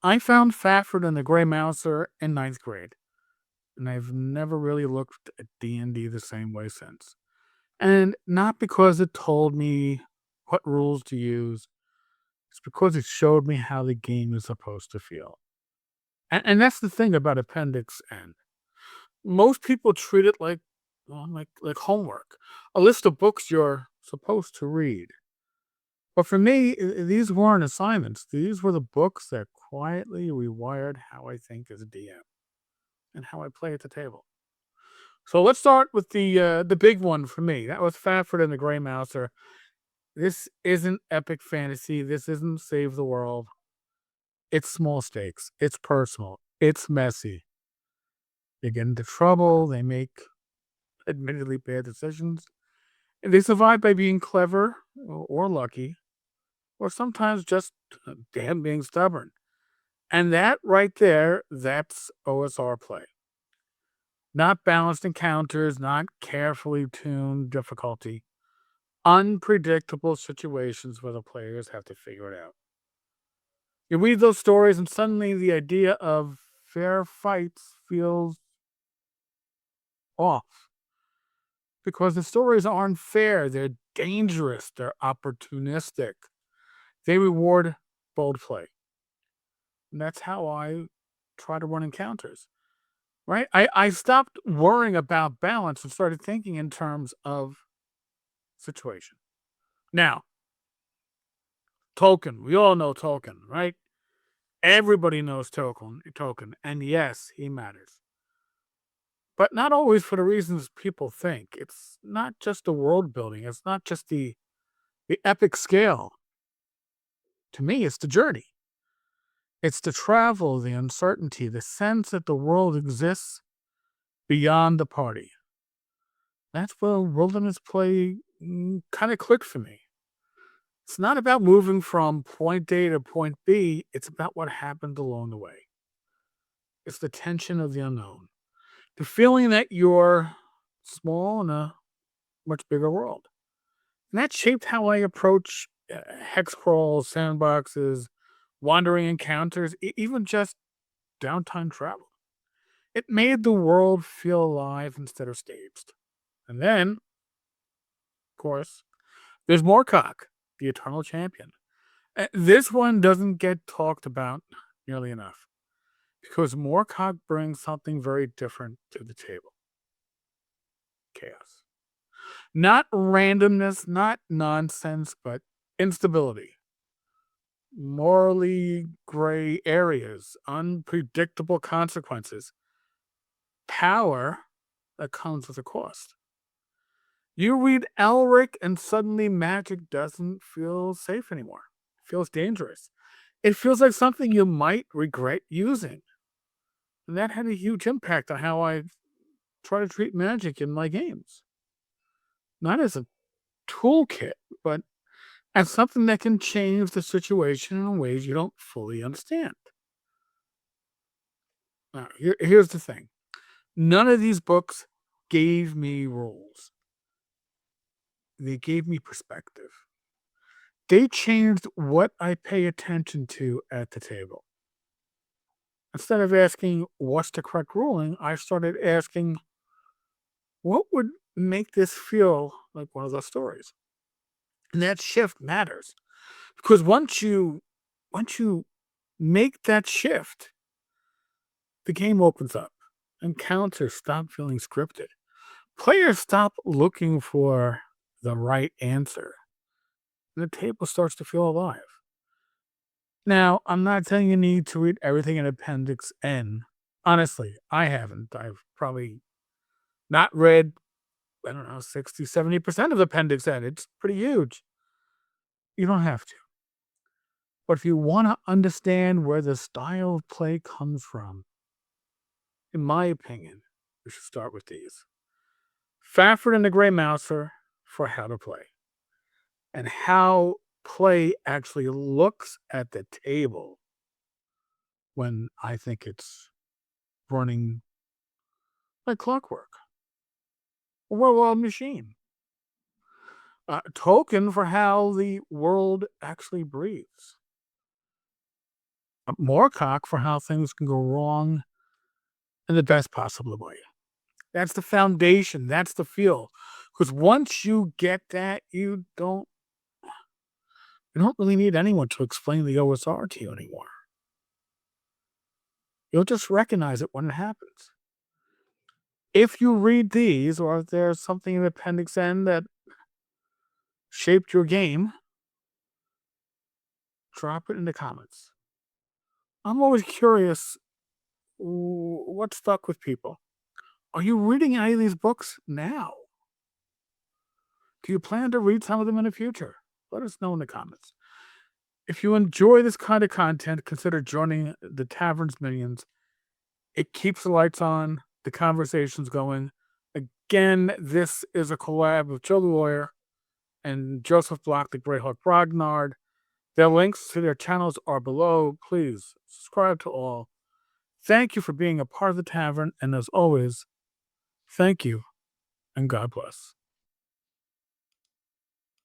I found Fafhrd and the Grey Mouser in ninth grade, and I've never really looked at D&D the same way since. And not because it told me what rules to use, it's because it showed me how the game is supposed to feel. And that's the thing about Appendix N. Most people treat it like homework, a list of books you're supposed to read. But for me, these weren't assignments. These were the books that quietly rewired how I think as a DM and how I play at the table. So let's start with the big one for me. That was Fafhrd and the Grey Mouser. This isn't epic fantasy. This isn't save the world. It's small stakes. It's personal. It's messy. They get into trouble. They make admittedly bad decisions. And they survive by being clever or lucky, or sometimes just damn being stubborn. And that right there, that's OSR play. Not balanced encounters, not carefully tuned difficulty. Unpredictable situations where the players have to figure it out. You read those stories, and suddenly the idea of fair fights feels off. Because the stories aren't fair, they're dangerous, they're opportunistic. They reward bold play. And that's how I try to run encounters. Right? I stopped worrying about balance and started thinking in terms of situation. Now, Tolkien, we all know Tolkien, right? Everybody knows Tolkien, and yes, he matters. But not always for the reasons people think. It's not just the world building, it's not just the epic scale. To me, it's the journey. It's the travel, the uncertainty, the sense that the world exists beyond the party. That's where wilderness play kind of clicked for me. It's not about moving from point A to point B, it's about what happened along the way. It's the tension of the unknown, the feeling that you're small in a much bigger world. And that shaped how I approach hex crawls, sandboxes, wandering encounters, even just downtime travel. It made the world feel alive instead of staged. And then, of course, there's Moorcock, the eternal champion. This one doesn't get talked about nearly enough because Moorcock brings something very different to the table. Chaos. Not randomness, not nonsense, but instability. Morally gray areas, unpredictable consequences, power that comes with a cost. You read Elric and suddenly magic doesn't feel safe anymore. It feels dangerous. It feels like something you might regret using. And that had a huge impact on how I try to treat magic in my games. Not as a toolkit, but as something that can change the situation in ways you don't fully understand. Now, here's the thing. None of these books gave me rules. They gave me perspective. They changed what I pay attention to at the table. Instead of asking what's the correct ruling, I started asking what would make this feel like one of those stories. And that shift matters because once you make that shift, the game opens up. Encounters stop feeling scripted. Players stop looking for the right answer. And the table starts to feel alive. Now, I'm not saying you need to read everything in Appendix N. Honestly, I haven't. I've probably not read, I don't know, 60, 70% of Appendix N. It's pretty huge. You don't have to. But if you want to understand where the style of play comes from, in my opinion, you should start with these. Fafhrd and the Grey Mouser for how to play. And how play actually looks at the table when I think it's running like clockwork. A well-oiled machine. Tolkien for how the world actually breathes. Moorcock for how things can go wrong in the best possible way. That's the foundation. That's the feel. Because once you get that, you don't really need anyone to explain the OSR to you anymore. You'll just recognize it when it happens. If you read these, or if there's something in Appendix N that shaped your game, drop it in the comments. I'm always curious what stuck with people. Are you reading any of these books now? Do you plan to read some of them in the future? Let us know in the comments. If you enjoy this kind of content, consider joining the Tavern's Minions. It keeps the lights on, the conversations going. Again, this is a collab with Joe the Lawyer and Joseph Block, the Greyhawk Brognard. Their links to their channels are below. Please subscribe to all. Thank you for being a part of the Tavern, and as always, thank you and God bless.